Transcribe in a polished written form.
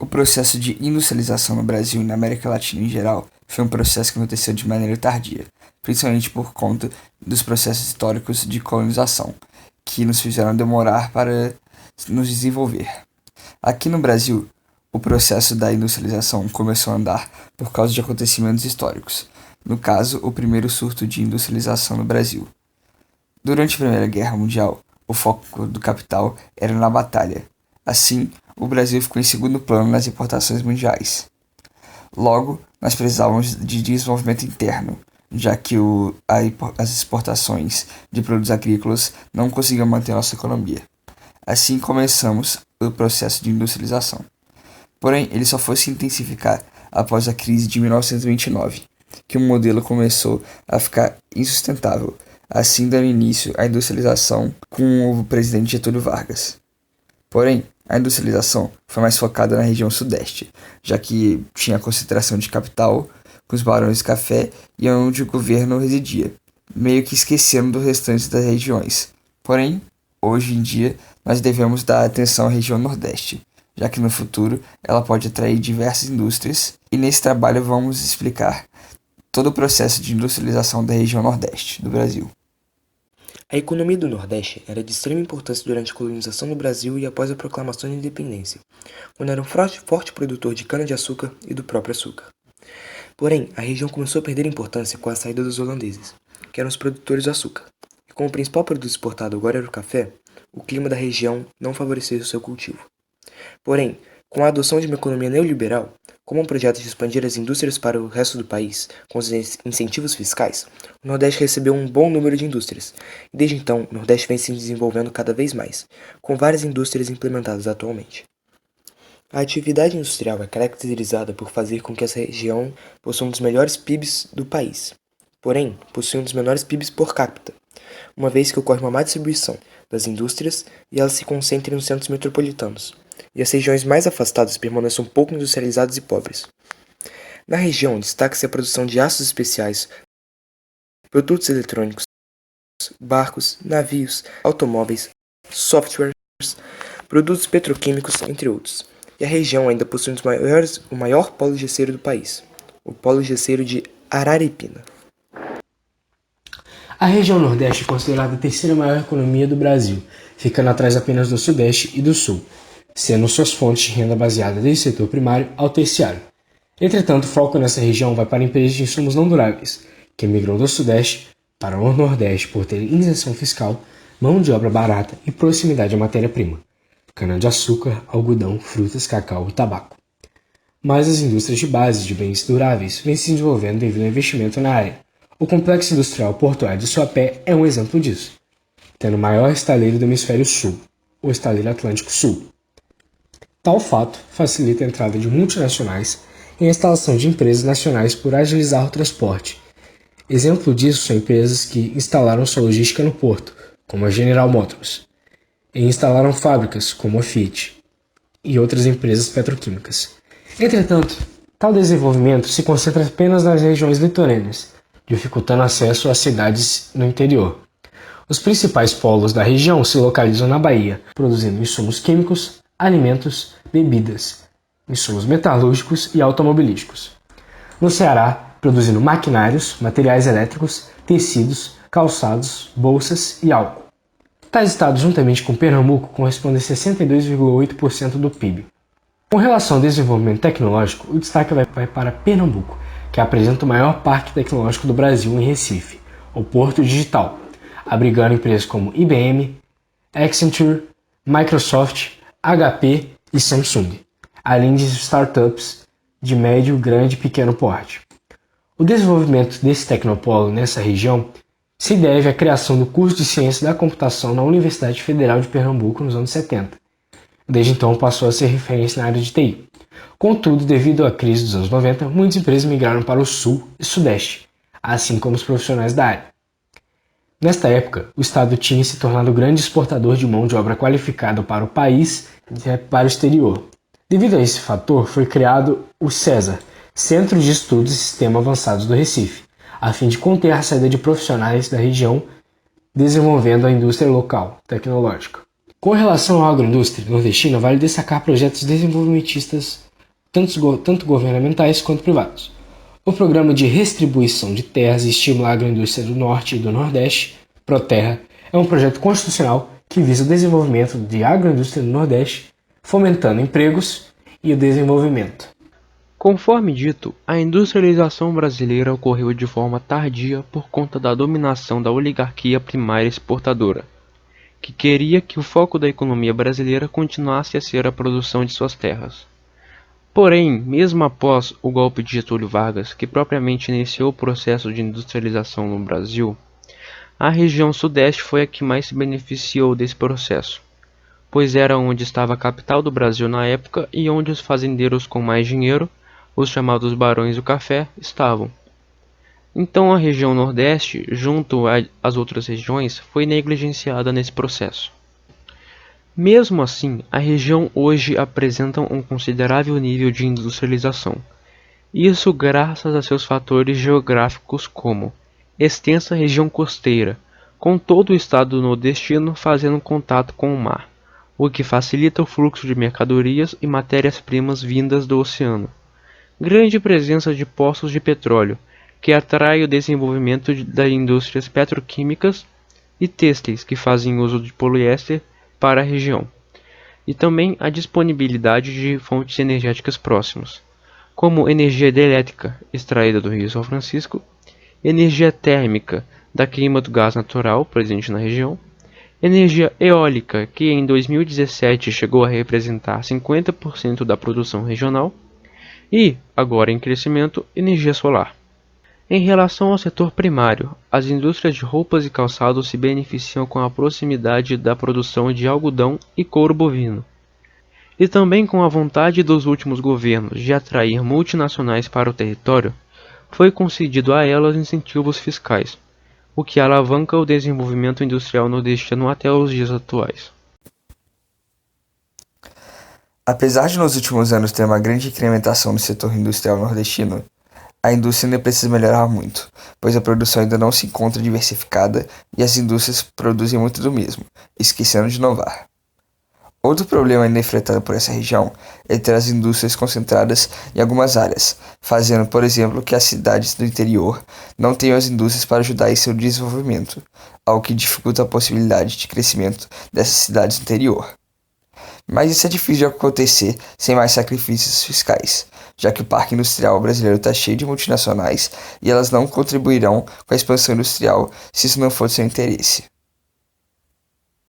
O processo de industrialização no Brasil e na América Latina em geral foi um processo que aconteceu de maneira tardia, principalmente por conta dos processos históricos de colonização, que nos fizeram demorar para nos desenvolver. Aqui no Brasil, o processo da industrialização começou a andar por causa de acontecimentos históricos, no caso, o primeiro surto de industrialização no Brasil. Durante a Primeira Guerra Mundial, o foco do capital era na batalha. Assim, o Brasil ficou em segundo plano nas importações mundiais. Logo, nós precisávamos de desenvolvimento interno, já que as exportações de produtos agrícolas não conseguiam manter nossa economia. Assim começamos o processo de industrialização. Porém, ele só foi se intensificar após a crise de 1929, que o modelo começou a ficar insustentável, assim dando início à industrialização com o presidente Getúlio Vargas. Porém, a industrialização foi mais focada na região sudeste, já que tinha concentração de capital com os barões de café e onde o governo residia, meio que esquecendo dos restantes das regiões. Porém, hoje em dia, nós devemos dar atenção à região nordeste, já que no futuro ela pode atrair diversas indústrias, e nesse trabalho vamos explicar todo o processo de industrialização da região nordeste do Brasil. A economia do Nordeste era de extrema importância durante a colonização do Brasil e após a proclamação da independência, quando era um forte produtor de cana-de-açúcar e do próprio açúcar. Porém, a região começou a perder importância com a saída dos holandeses, que eram os produtores de açúcar. E como o principal produto exportado agora era o café, o clima da região não favorecia o seu cultivo. Porém, com a adoção de uma economia neoliberal, como um projeto de expandir as indústrias para o resto do país com os incentivos fiscais, o Nordeste recebeu um bom número de indústrias, e desde então o Nordeste vem se desenvolvendo cada vez mais, com várias indústrias implementadas atualmente. A atividade industrial é caracterizada por fazer com que essa região possua um dos melhores PIBs do país, porém possui um dos menores PIBs por capita, uma vez que ocorre uma má distribuição das indústrias e elas se concentram nos centros metropolitanos, e as regiões mais afastadas permanecem um pouco industrializadas e pobres. Na região, destaca-se a produção de aços especiais, produtos eletrônicos, barcos, navios, automóveis, softwares, produtos petroquímicos, entre outros. E a região ainda possui o maior polo gesseiro do país, o Polo Gesseiro de Araripina. A região Nordeste é considerada a terceira maior economia do Brasil, ficando atrás apenas do Sudeste e do Sul, sendo suas fontes de renda baseadas desde o setor primário ao terciário. Entretanto, o foco nessa região vai para empresas de insumos não duráveis, que migrou do Sudeste para o Nordeste por ter isenção fiscal, mão de obra barata e proximidade à matéria-prima, cana-de-açúcar, algodão, frutas, cacau e tabaco. Mas as indústrias de base de bens duráveis vêm se desenvolvendo devido ao investimento na área. O complexo industrial portuário de Suape é um exemplo disso, tendo o maior estaleiro do hemisfério sul, o Estaleiro Atlântico Sul. Tal fato facilita a entrada de multinacionais e a instalação de empresas nacionais por agilizar o transporte. Exemplo disso são empresas que instalaram sua logística no porto, como a General Motors, e instalaram fábricas, como a Fiat, e outras empresas petroquímicas. Entretanto, tal desenvolvimento se concentra apenas nas regiões litorâneas, dificultando acesso às cidades no interior. Os principais polos da região se localizam na Bahia, produzindo insumos químicos, alimentos, bebidas, insumos metalúrgicos e automobilísticos. No Ceará, produzindo maquinários, materiais elétricos, tecidos, calçados, bolsas e álcool. Tais estados, juntamente com Pernambuco, correspondem a 62,8% do PIB. Com relação ao desenvolvimento tecnológico, o destaque vai para Pernambuco, que apresenta o maior parque tecnológico do Brasil em Recife, o Porto Digital, abrigando empresas como IBM, Accenture, Microsoft, HP e Samsung, além de startups de médio, grande e pequeno porte. O desenvolvimento desse tecnopolo nessa região se deve à criação do curso de Ciência da Computação na Universidade Federal de Pernambuco nos anos 70. Desde então passou a ser referência na área de TI. Contudo, devido à crise dos anos 90, muitas empresas migraram para o Sul e Sudeste, assim como os profissionais da área. Nesta época, o Estado tinha se tornado grande exportador de mão de obra qualificada para o país e para o exterior. Devido a esse fator, foi criado o CESA, Centro de Estudos e Sistemas Avançados do Recife, a fim de conter a saída de profissionais da região, desenvolvendo a indústria local, tecnológica. Com relação à agroindústria nordestina, vale destacar projetos desenvolvimentistas tanto governamentais quanto privados. O Programa de Restribuição de Terras e Estímulo à Agroindústria do Norte e do Nordeste, ProTerra, é um projeto constitucional que visa o desenvolvimento de agroindústria no Nordeste, fomentando empregos e o desenvolvimento. Conforme dito, a industrialização brasileira ocorreu de forma tardia por conta da dominação da oligarquia primária exportadora, que queria que o foco da economia brasileira continuasse a ser a produção de suas terras. Porém, mesmo após o golpe de Getúlio Vargas, que propriamente iniciou o processo de industrialização no Brasil, a região sudeste foi a que mais se beneficiou desse processo, pois era onde estava a capital do Brasil na época e onde os fazendeiros com mais dinheiro, os chamados barões do café, estavam. Então a região nordeste, junto às outras regiões, foi negligenciada nesse processo. Mesmo assim, a região hoje apresenta um considerável nível de industrialização. Isso graças a seus fatores geográficos como extensa região costeira, com todo o estado nordestino fazendo contato com o mar, o que facilita o fluxo de mercadorias e matérias-primas vindas do oceano. Grande presença de poços de petróleo, que atrai o desenvolvimento das indústrias petroquímicas e têxteis que fazem uso de poliéster para a região, e também a disponibilidade de fontes energéticas próximas, como energia hidrelétrica extraída do Rio São Francisco, energia térmica da queima do gás natural presente na região, energia eólica que em 2017 chegou a representar 50% da produção regional e, agora em crescimento, energia solar. Em relação ao setor primário, as indústrias de roupas e calçados se beneficiam com a proximidade da produção de algodão e couro bovino, e também com a vontade dos últimos governos de atrair multinacionais para o território, foi concedido a elas incentivos fiscais, o que alavanca o desenvolvimento industrial nordestino até os dias atuais. Apesar de nos últimos anos ter uma grande incrementação no setor industrial nordestino, a indústria ainda precisa melhorar muito, pois a produção ainda não se encontra diversificada e as indústrias produzem muito do mesmo, esquecendo de inovar. Outro problema ainda enfrentado por essa região é ter as indústrias concentradas em algumas áreas, fazendo, por exemplo, que as cidades do interior não tenham as indústrias para ajudar em seu desenvolvimento, algo que dificulta a possibilidade de crescimento dessas cidades do interior. Mas isso é difícil de acontecer sem mais sacrifícios fiscais, já que o parque industrial brasileiro está cheio de multinacionais e elas não contribuirão com a expansão industrial se isso não for do seu interesse.